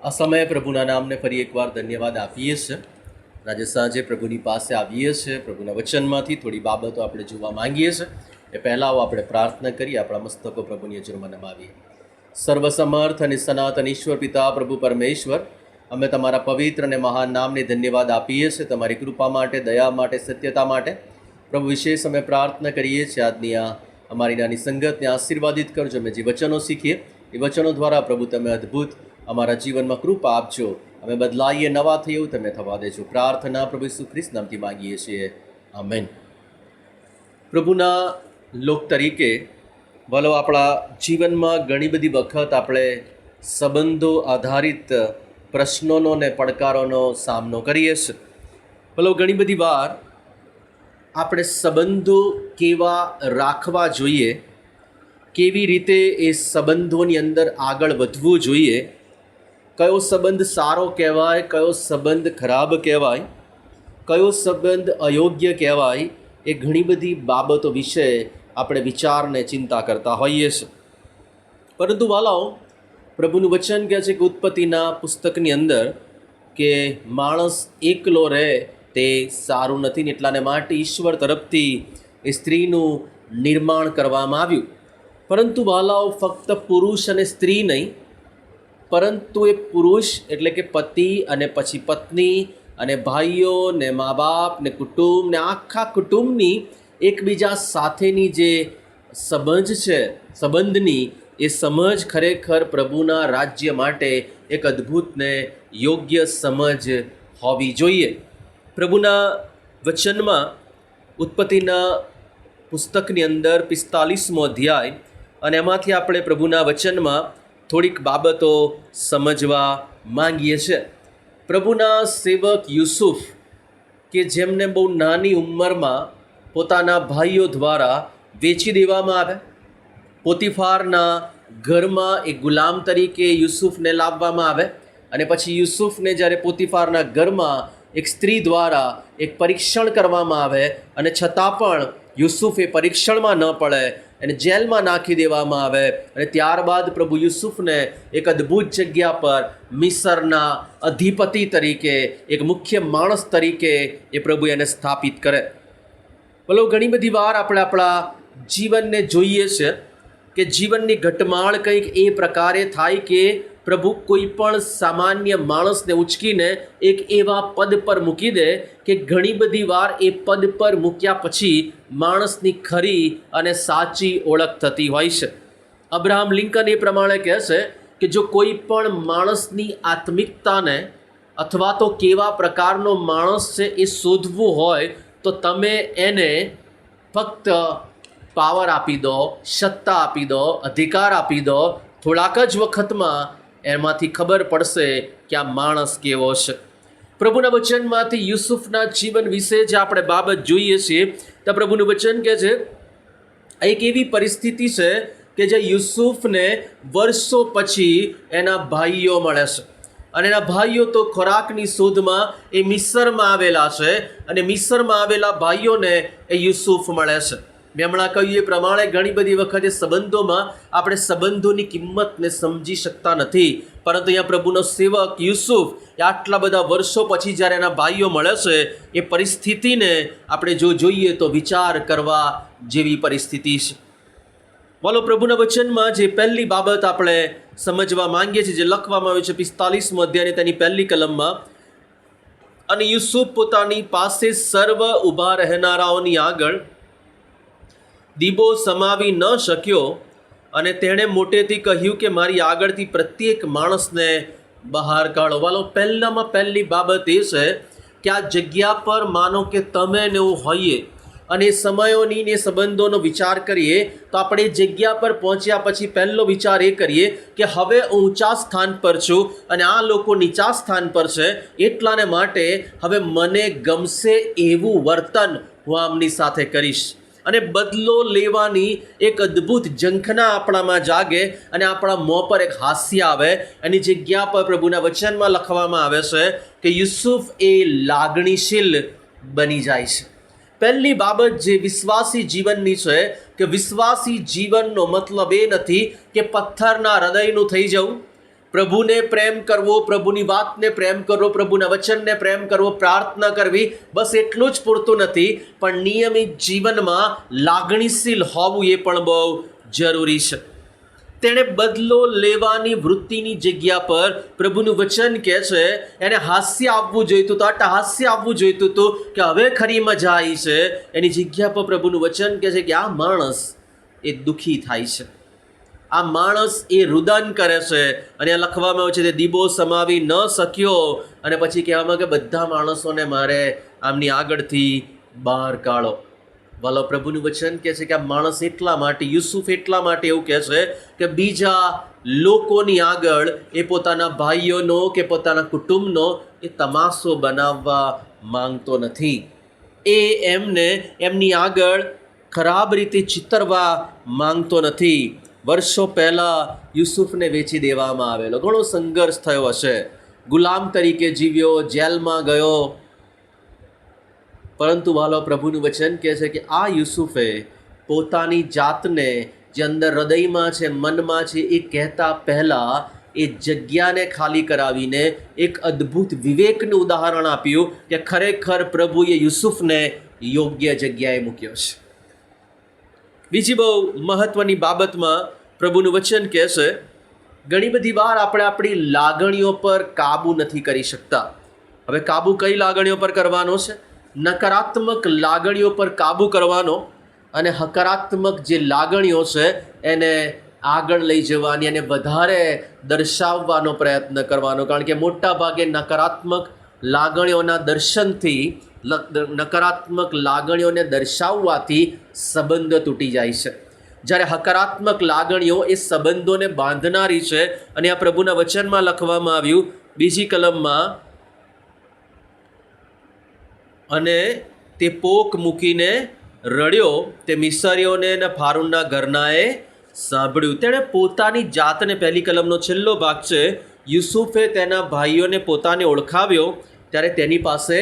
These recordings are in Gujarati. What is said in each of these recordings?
આ સમયે પ્રભુના નામને ફરી એકવાર ધન્યવાદ આપીએ છીએ. આજે સાંજે પ્રભુની પાસે આવીએ છીએ. પ્રભુના વચનમાંથી થોડી બાબતો આપણે જોવા માંગીએ છીએ. એ પહેલાં આપણે પ્રાર્થના કરી આપણા મસ્તકો પ્રભુની હજુરમાં નમાવીએ. સર્વસમર્થ અને સનાતન ઈશ્વર પિતા પ્રભુ પરમેશ્વર, અમે તમારા પવિત્ર અને મહાન નામને ધન્યવાદ આપીએ છીએ, તમારી કૃપા માટે, દયા માટે, સત્યતા માટે. પ્રભુ વિશેષ અમે પ્રાર્થના કરીએ છીએ આજની આ અમારી નાની સંગતને આશીર્વાદિત કરજો. અમે જે વચનો શીખીએ એ વચનો દ્વારા પ્રભુ તમે અદ્ભુત અમારા જીવનમાં કૃપા આપજો. અમે બદલાઈએ, નવા થઈએ એવું તમે થવા દેજો. પ્રાર્થના પ્રભુ ઈસુ ખ્રિસ્ત નામથી માંગીએ છીએ, આમેન. પ્રભુના લોક તરીકે વલો આપણા જીવનમાં ઘણી બધી વખત આપણે સંબંધો આધારિત પ્રશ્નોનો ને પડકારોનો સામનો કરીએ છીએ. વલો ઘણી બધી વાર આપણે સંબંધો કેવા રાખવા જોઈએ, કેવી રીતે એ સંબંધોની અંદર આગળ વધવું જોઈએ, કયો સંબંધ સારો કહેવાય, કયો સંબંધ ખરાબ કહેવાય, કયો સંબંધ અયોગ્ય કહેવાય, એ ઘણી બધી બાબતો વિશે આપણે વિચારને ચિંતા કરતા હોઈએ છીએ. પરંતુ વાલાઓ, પ્રભુનું વચન કહે છે કે ઉત્પત્તિના પુસ્તકની અંદર કે માણસ એકલો રહે તે સારું નથી ને એટલાને માટે ઈશ્વર તરફથી એ સ્ત્રીનું નિર્માણ કરવામાં આવ્યું. પરંતુ વાલાઓ, ફક્ત પુરુષ અને સ્ત્રી નહીં, પરંતુ એ પુરુષ એટલે કે પતિ અને પછી પત્ની અને ભાઈઓ ને મા બાપ ને કુટુંબ ને આખા કુટુંબની એકબીજા સાથેની જે સંબંધની એ સમજ ખરેખર પ્રભુના રાજ્ય માટે એક અદ્ભુત ને યોગ્ય સમજ હોવી જોઈએ. પ્રભુના વચનમાં ઉત્પત્તિના પુસ્તકની અંદર 45મો અધ્યાય અને એમાંથી આપણે પ્રભુના વચનમાં થોડીક બાબતો સમજવા માંગીએ છીએ. પ્રભુના સેવક યુસુફ કે જેમને બહુ નાની ઉંમરમાં પોતાના ભાઈઓ દ્વારા વેચી દેવામાં આવે, પોતીફારના ઘરમાં એક ગુલામ તરીકે યુસુફને લાવવામાં આવે અને પછી યુસુફને જ્યારે પોતીફારના ઘરમાં એક સ્ત્રી દ્વારા એક પરીક્ષણ કરવામાં આવે અને છતાં પણ યુસુફ એ પરીક્ષણમાં ન પડે અને જેલમાં નાખી દેવામાં આવે અને ત્યારબાદ પ્રભુ યુસુફને એક અદ્ભુત જગ્યા પર મિસરના અધિપતિ તરીકે, એક મુખ્ય માણસ તરીકે એ પ્રભુ એને સ્થાપિત કરે. બોલો, ઘણી બધી વાર આપણે આપણા જીવનને જોઈએ છે કે જીવનની ઘટમાળ કંઈક એ પ્રકારે થાય કે પ્રભુ કોઈ પણ સામાન્ય માણસને ઉચકીને એક એવા પદ પર મૂકી દે કે ઘણી બધી વાર એ પદ પર મૂક્યા પછી માણસની ખરી અને સાચી ઓળખ થતી હોય છે. અબ્રાહમ લિંકન એ પ્રમાણે કહે છે કે જો કોઈ પણ માણસની આત્મિકતાને અથવા તો કેવા પ્રકારનો માણસ છે એ શોધવું હોય તો તમે એને ફક્ત પાવર આપી દો, સત્તા આપી દો, અધિકાર આપી દો, થોડાક જ વખતમાં એમાંથી ખબર પડશે કે આ માણસ કેવો છે. પ્રભુના વચનમાંથી યુસુફના જીવન વિશે જે આપણે બાબત જોઈએ છીએ તો પ્રભુનું વચન કહે છે એક એવી પરિસ્થિતિ છે કે જે યુસુફને વર્ષો પછી એના ભાઈઓ મળે છે અને એના ભાઈઓ તો ખોરાકની શોધમાં એ મિસરમાં આવેલા છે અને મિસરમાં આવેલા ભાઈઓને એ યુસુફ મળે છે. મેં હમણાં કહ્યું એ પ્રમાણે ઘણી બધી વખતે સંબંધોમાં આપણે સંબંધોની કિંમતને સમજી શકતા નથી, પરંતુ અહીંયા પ્રભુનો સેવક યુસુફ એ આટલા બધા વર્ષો પછી જ્યારે એના ભાઈઓ મળે છે એ પરિસ્થિતિને આપણે જો જોઈએ તો વિચાર કરવા જેવી પરિસ્થિતિ છે. બોલો, પ્રભુના વચનમાં જે પહેલી બાબત આપણે સમજવા માંગીએ છીએ, જે લખવામાં આવ્યું છે 45મો અધ્યાય તેની પહેલી કલમમાં, અને યુસુફ પોતાની પાસે સર્વ ઊભા રહેનારાઓની આગળ દીવો સમાવી ન શક્યો અને તેણે મોટેથી કહ્યું કે મારી આગળથી પ્રત્યેક માણસને બહાર કાઢો. વાલો, પહેલામાં પહેલી બાબત એ છે કે આ જગ્યા પર માનો કે તમે ને હું હોઈએ અને સમયોની ને સંબંધોનો વિચાર કરીએ તો આપણે જગ્યા પર પહોંચ્યા પછી પહેલો વિચાર એ કરીએ કે હવે ઊંચા સ્થાન પર છું અને આ લોકો નીચા સ્થાન પર છે, એટલાને માટે હવે મને ગમશે એવું વર્તન હું આમની સાથે કરીશ અને બદલો લેવાની એક અદ્ભુત ઝંખના આપણામાં જાગે અને આપણા મોં પર એક હાસ્ય આવે. એની જગ્યા પર પ્રભુના વચનમાં લખવામાં આવે છે કે યુસુફ એ લાગણીશીલ બની જાય છે. પહેલી બાબત જે વિશ્વાસી જીવનની છે કે વિશ્વાસી જીવનનો મતલબ એ નથી કે પથ્થરના હૃદયનું થઈ જવું, પ્રભુને પ્રેમ કરવો, પ્રભુની વાતને પ્રેમ કરવો, પ્રભુના વચનને પ્રેમ કરવો, પ્રાર્થના કરવી, બસ એટલું જ પૂરતું નથી, પણ નિયમિત જીવનમાં લાગણીશીલ હોવું એ પણ બહુ જરૂરી છે. તેણે બદલો લેવાની વૃત્તિની જગ્યા પર પ્રભુનું વચન કહે છે એને હાસ્ય આવવું જોઈતું હતું, અટ્ટહાસ્ય આવવું જોઈતું હતું કે હવે ખરી મજા આવી છે. એની જગ્યા પર પ્રભુનું વચન કહે છે કે આ માણસ એ દુઃખી થાય છે, આ માણસ એ રુદન કરે છે. અને આ લખવામાં આવે છે તે દીવો સમાવી ન શક્યો અને પછી કહેવામાં કે બધા માણસોને મારે આમની આગળથી બહાર કાઢો. વાલો, પ્રભુનું વચન કહે છે કે આ માણસ એટલા માટે, યુસુફ એટલા માટે એવું કહે છે કે બીજા લોકોની આગળ એ પોતાના ભાઈઓનો કે પોતાના કુટુંબનો એ તમાશો બનાવવા માંગતો નથી. એ એમને એમની આગળ ખરાબ રીતે ચિતરવા માંગતો નથી. વર્ષો પહેલાં યુસુફને વેચી દેવામાં આવેલો, ઘણો સંઘર્ષ થયો હશે, ગુલામ તરીકે જીવ્યો, જેલમાં ગયો. પરંતુ વાલો, પ્રભુનું વચન કહે છે કે આ યુસુફે પોતાની જાતને જે અંદર હૃદયમાં છે, મનમાં છે, એ કહેતા પહેલાં એ જગ્યાને ખાલી કરાવીને એક અદ્ભુત વિવેકનું ઉદાહરણ આપ્યું કે ખરેખર પ્રભુએ યુસુફને યોગ્ય જગ્યાએ મૂક્યો છે. બીજી બહુ મહત્ત્વની બાબતમાં પ્રભુનું વચન કહે છે, ઘણી બધી વાર આપણે આપણી લાગણીઓ પર કાબૂ નથી કરી શકતા. હવે કાબૂ કઈ લાગણીઓ પર કરવાનો છે? નકારાત્મક લાગણીઓ પર કાબૂ કરવાનો અને હકારાત્મક જે લાગણીઓ છે એને આગળ લઈ જવાની અને વધારે દર્શાવવાનો પ્રયત્ન કરવાનો. કારણ કે મોટા ભાગે નકારાત્મક લાગણીઓના દર્શનથી, નકારાત્મક લાગણીઓને દર્શાવવાથી સંબંધો તૂટી જાય છે, જ્યારે હકારાત્મક લાગણીઓ એ સંબંધોને બાંધનારી છે. અને આ પ્રભુના વચનમાં લખવામાં આવ્યું બીજી કલમમાં, અને તે પોક મૂકીને રડ્યો, તે મિસરીઓને અને ફારૂનના ઘરનાએ સાંભળ્યું. તેણે પોતાની જાતને, પહેલી કલમનો છેલ્લો ભાગ છે, યુસુફે તેના ભાઈઓને પોતાને ઓળખાવ્યો ત્યારે તેની પાસે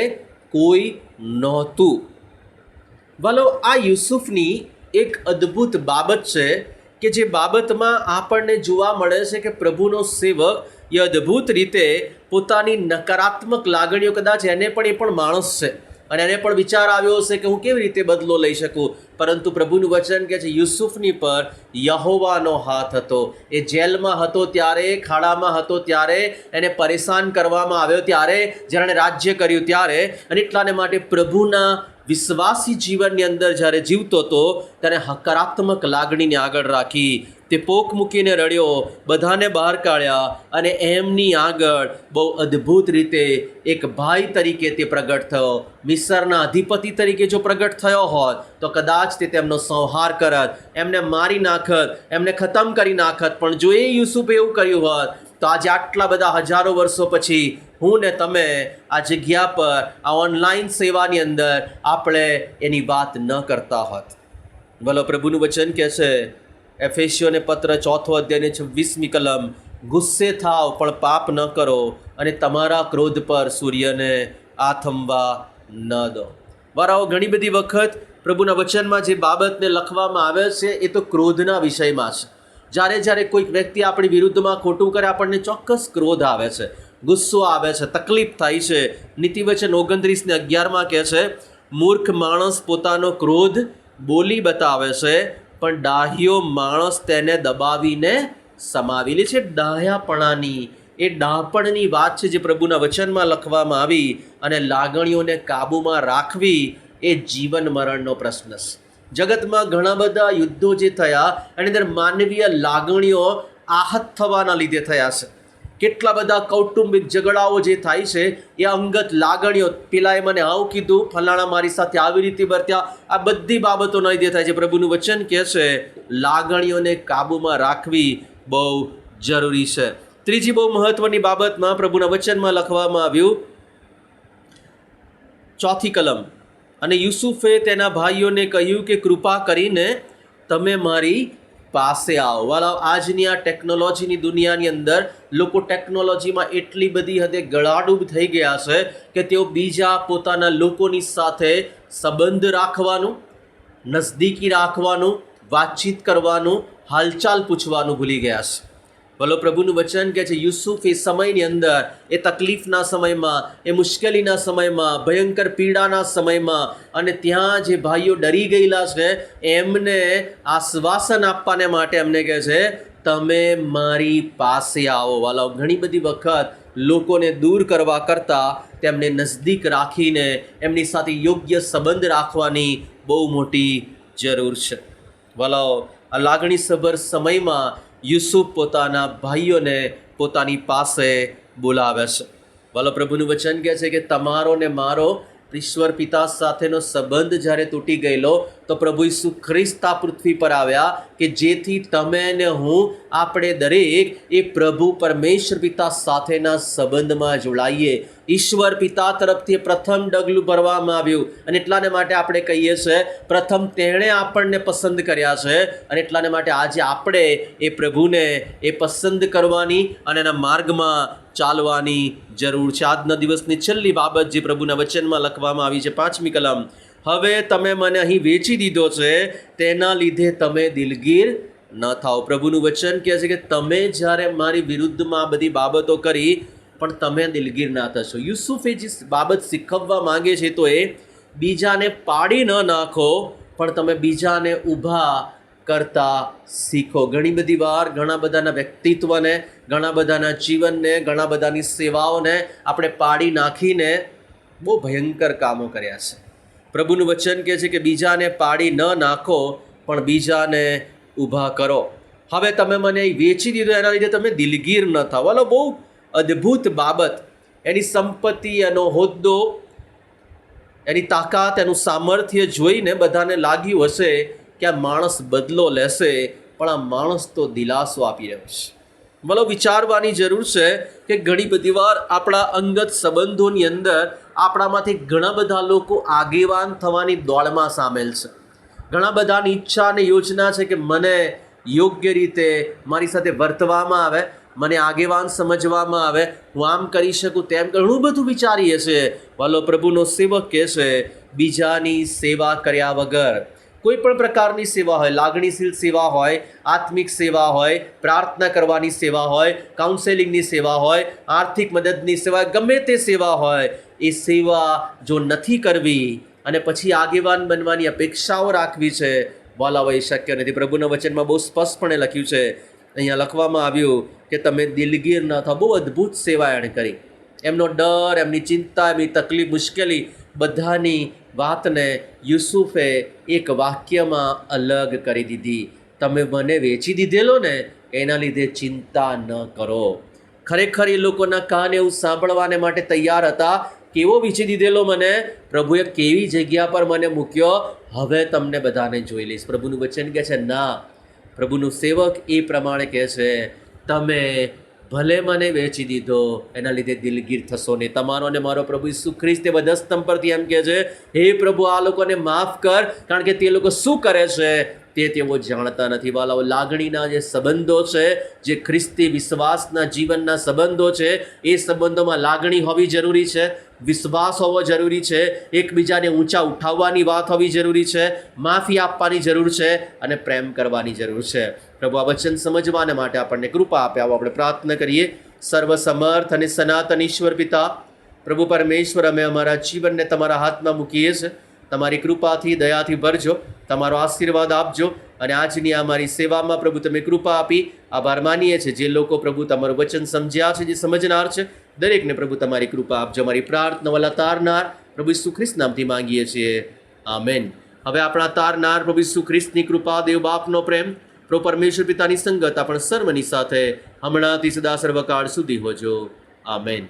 કોઈ નહોતું. વાલો, આ યુસુફની એક અદ્ભુત બાબત છે કે જે બાબતમાં આપણને જોવા મળે છે કે પ્રભુનો સેવક એ અદ્ભુત રીતે પોતાની નકારાત્મક લાગણીઓ, કદાચ એને પણ, એ પણ માણસ છે અને એને પણ વિચાર આવ્યો હશે કે હું કેવી રીતે બદલો લઈ શકું. પરંતુ પ્રભુનું વચન કહે છે યુસુફની પર યહોવાનો હાથ હતો. એ જેલમાં હતો ત્યારે, ખાડામાં હતો ત્યારે, એને પરેશાન કરવામાં આવ્યો ત્યારે, જ્યારે એણે રાજ્ય કર્યું ત્યારે, અને એટલાને માટે પ્રભુના વિશ્વાસી જીવનની અંદર જ્યારે જીવતો હતો ત્યારે હકારાત્મક લાગણીને આગળ રાખી. તે પોક મૂકીને રડ્યો, બધાને બહાર કાઢ્યા અને એમની આગળ બહુ અદ્ભુત રીતે એક ભાઈ તરીકે તે પ્રગટ થયો. મિસરના અધિપતિ તરીકે જો પ્રગટ થયો હોત તો કદાચ તે તેમનો સંહાર કરત, એમને મારી નાખત, એમને ખતમ કરી નાખત. પણ જો એ યુસુફ એવું કર્યું હોત તો આજે આટલા બધા હજારો વર્ષો પછી હું ને તમે આ જગ્યા પર, આ ઓનલાઈન સેવાની અંદર આપણે એની વાત ન કરતા હોત. ભલો, પ્રભુનું વચન કહે છે એફેસીઓને પત્ર 4 અધ્યાયની 26મી કલમ, ગુસ્સે થાવ પણ પાપ ન કરો અને તમારા ક્રોધ પર સૂર્યને આથમવા ન દો. વારાઓ, ઘણી બધી વખત પ્રભુના વચનમાં જે બાબતને લખવામાં આવે છે એ તો ક્રોધના વિષયમાં છે. જ્યારે કોઈક વ્યક્તિ આપણી વિરુદ્ધમાં ખોટું કરે, આપણને ચોક્કસ ક્રોધ આવે છે, ગુસ્સો આવે છે, તકલીફ થાય છે. નીતિવચન 29:11 કહે છે, મૂર્ખ માણસ પોતાનો ક્રોધ બોલી બતાવે છે, પણ ડાહ્યો માણસ તેને દબાવીને સમાવી લે છે. ડાહ્યાપણાની, એ ડાહપણની વાત છે જે પ્રભુના વચનમાં લખવામાં આવી. અને લાગણીઓને કાબૂમાં રાખવી એ જીવન મરણનો પ્રશ્ન છે. જગતમાં ઘણા બધા યુદ્ધો જે થયા એની અંદર માનવીય લાગણીઓ આહત થવાના લીધે થયા છે. કેટલા બધા કૌટુંબિક ઝઘડાઓ જે થાય છે એ અંગત લાગણીઓ, પેલાએ મને આવું કીધું, ફલાણા મારી સાથે આવી રીતે વર્ત્યા, આ બધી બાબતોના લીધે થાય છે. પ્રભુનું વચન કહે છે લાગણીઓને કાબૂમાં રાખવી બહુ જરૂરી છે. ત્રીજી બહુ મહત્વની બાબતમાં પ્રભુના વચનમાં લખવામાં આવ્યું 4 કલમ, અને યુસુફે તેના ભાઈઓને કહ્યું કે કૃપા કરીને તમે મારી પાસે આવો. વાલા, આજની આ ટેકનોલોજીની દુનિયાની અંદર લોકો ટેકનોલોજીમાં એટલી બધી હદે ગળાડૂબ થઈ ગયા છે કે તેઓ બીજા પોતાના લોકોની સાથે સંબંધ રાખવાનું, નજદીકી રાખવાનું, વાતચીત કરવાનું, હાલચાલ પૂછવાનું ભૂલી ગયા છે. ભલો પ્રભુનું વચન કહે છે યુસુફ એ સમયની અંદર, એ તકલીફના સમયમાં, એ મુશ્કેલીના સમયમાં, ભયંકર પીડાના સમયમાં, અને ત્યાં જે ભાઈઓ ડરી ગયેલા છે એમને આશ્વાસન આપવાને માટે એમને કહે છે તમે મારી પાસે આવો. વાલાઓ, ઘણી બધી વખત લોકોને દૂર કરવા કરતાં તેમને નજદીક રાખીને એમની સાથે યોગ્ય સંબંધ રાખવાની બહુ મોટી જરૂર છે. વાલાઓ, આ લાગણીસભર સમયમાં યુસુફ પોતાના ભાઈઓને પોતાની પાસે બોલાવે છે. વાલો, પ્રભુનું વચન કહે છે કે તમારો ને મારો ઈશ્વર પિતા સાથેનો સંબંધ જ્યારે તૂટી ગયેલો તો પ્રભુ ઈસુ ખ્રિસ્ત આ પૃથ્વી પર આવ્યા કે જેથી તમે ને હું, આપણે દરેક એ પ્રભુ પરમેશ્વર પિતા સાથેના સંબંધમાં જોડાઈએ. ઈશ્વર પિતા તરફથી પ્રથમ ડગલું ભરવામાં આવ્યું, અને એટલાને માટે આપણે કહીએ છીએ પ્રથમ તેણે આપણને પસંદ કર્યા છે, અને એટલાને માટે આજે આપણે એ પ્રભુને એ પસંદ કરવાની અને એના માર્ગમાં ચાલવાની જરૂર છે. આજના દિવસની છેલ્લી બાબત જે પ્રભુના વચનમાં લખવામાં આવી છે, 5મી કલમ, હવે તમે મને અહીં વેચી દીધો છે તેના લીધે તમે દિલગીર ન થાઓ. પ્રભુનું વચન કહે છે કે તમે જ્યારે મારી વિરુદ્ધમાં બધી બાબતો કરી પણ તમે દિલગીર ના થશો. યુસુફે જે બાબત શીખવવા માંગે છે તો એ બીજાને પાડી ન નાખો, પણ તમે બીજાને ઊભા કરતા શીખો. ઘણી બધી વાર ઘણા બધાના વ્યક્તિત્વને, ઘણા બધાના જીવનને, ઘણા બધાની સેવાઓને આપણે પાડી નાખીને બહુ ભયંકર કામો કર્યા છે. પ્રભુનું વચન કહે છે કે બીજાને પાડી ન નાખો પણ બીજાને ઊભા કરો. હવે તમે મને વેચી દીધો એના લીધે તમે દિલગીર ન થાઓ. વાલો, બહુ અદ્ભુત બાબત. એની સંપત્તિ, એનો હોદ્દો, એની તાકાત, એનું સામર્થ્ય જોઈને બધાને લાગ્યું હશે કે આ માણસ બદલો લેશે, પણ આ માણસ તો દિલાસો આપી રહ્યો છે. ભલો, વિચારવાની જરૂર છે કે ઘણી બધી વાર આપણા અંગત સંબંધોની અંદર આપણામાંથી ઘણા બધા લોકો આગેવાન થવાની દોડમાં સામેલ છે. ઘણા બધાની ઈચ્છા અને યોજના છે કે મને યોગ્ય રીતે મારી સાથે વર્તવામાં આવે, મને આગેવાન સમજવામાં આવે, હું આમ કરી શકું, તેમ ઘણું બધું વિચારીએ છીએ. વાલો, પ્રભુનો સેવક કહે છે બીજાની સેવા કર્યા વગર, કોઈ પણ પ્રકારની સેવા હોય, લાગણીશીલ સેવા હોય, આત્મિક સેવા હોય, પ્રાર્થના કરવાની સેવા હોય, કાઉન્સેલિંગની સેવા હોય, આર્થિક મદદની સેવા, ગમે તે સેવા હોય, એ સેવા જો નથી કરવી અને પછી આગેવાન બનવાની અપેક્ષાઓ રાખવી છે, વાલાઓ, એ શક્ય નથી. પ્રભુના વચનમાં બહુ સ્પષ્ટપણે લખ્યું છે, અહીંયા લખવામાં આવ્યું કે તમે દિલગીર ન થાઓ. બહુ અદ્ભુત સેવા એણે કરી. એમનો ડર, એમની ચિંતા, એમની તકલીફ, મુશ્કેલી બધાની વાતને યુસુફે એક વાક્યમાં અલગ કરી દીધી. તમે મને વેચી દીધેલો ને એના લીધે ચિંતા ન કરો. ખરેખર એ લોકોના કાન એવું સાંભળવાને માટે તૈયાર હતા. કેવો વેચી દીધેલો મને? પ્રભુએ કેવી જગ્યા પર મને મૂક્યો? હવે તમને બધાને જોઈ લઈશ. પ્રભુનું વચન કહે છે ના. પ્રભુનું સેવક એ પ્રમાણે કહે છે તમે ભલે મને વેચી દીધો, એના લીધે દિલગીર થશો નહીં. તમારો અને મારો પ્રભુ ઈસુ ખ્રિસ્ત એ વધસ્તંભ પરથી એમ કહે છે, હે પ્રભુ, આ લોકોને માફ કર, કારણ કે તે લોકો શું કરે છે તે તેઓ જાણતા નથી. વાલાઓ, લાગણીના જે સંબંધો છે, જે ખ્રિસ્તી વિશ્વાસના જીવનના સંબંધો છે, એ સંબંધોમાં લાગણી હોવી જરૂરી છે, વિશ્વાસ હોવો જરૂરી છે, એકબીજાને ઊંચા ઉઠાવવાની વાત હોવી જરૂરી છે, માફી આપવાની જરૂર છે અને પ્રેમ કરવાની જરૂર છે. પ્રભુ આ વચન સમજવાને માટે આપણને કૃપા આપે. આવો આપણે પ્રાર્થના કરીએ. સર્વસમર્થ અને સનાતન ઈશ્વર પિતા, પ્રભુ પરમેશ્વર, અમે અમારા જીવનને તમારા હાથમાં મૂકીએ છીએ. તમારી કૃપાથી, દયાથી ભરજો, તમારો આશીર્વાદ આપજો, અને આજની અમારી સેવામાં પ્રભુ તમે કૃપા આપી આભાર માનીએ છીએ. જે લોકો પ્રભુ તમારું વચન સમજ્યા છે, જે સમજનાર છે, દરેકને પ્રભુ તમારી કૃપા આપજો. અમારી પ્રાર્થના વાલા તારનાર પ્રભુ ઈસુ ખ્રિસ્ત નામથી માંગીએ છીએ. આમેન. હવે આપણા તારનાર પ્રભુ ઈસુ ખ્રિસ્તની કૃપા, દેવ બાપનો પ્રેમ, પ્રભુ પરમેશ્વર પિતાની સંગત આપણા સર્વની સાથે હમણાંથી સદા સર્વકાળ સુધી હોજો. આમેન.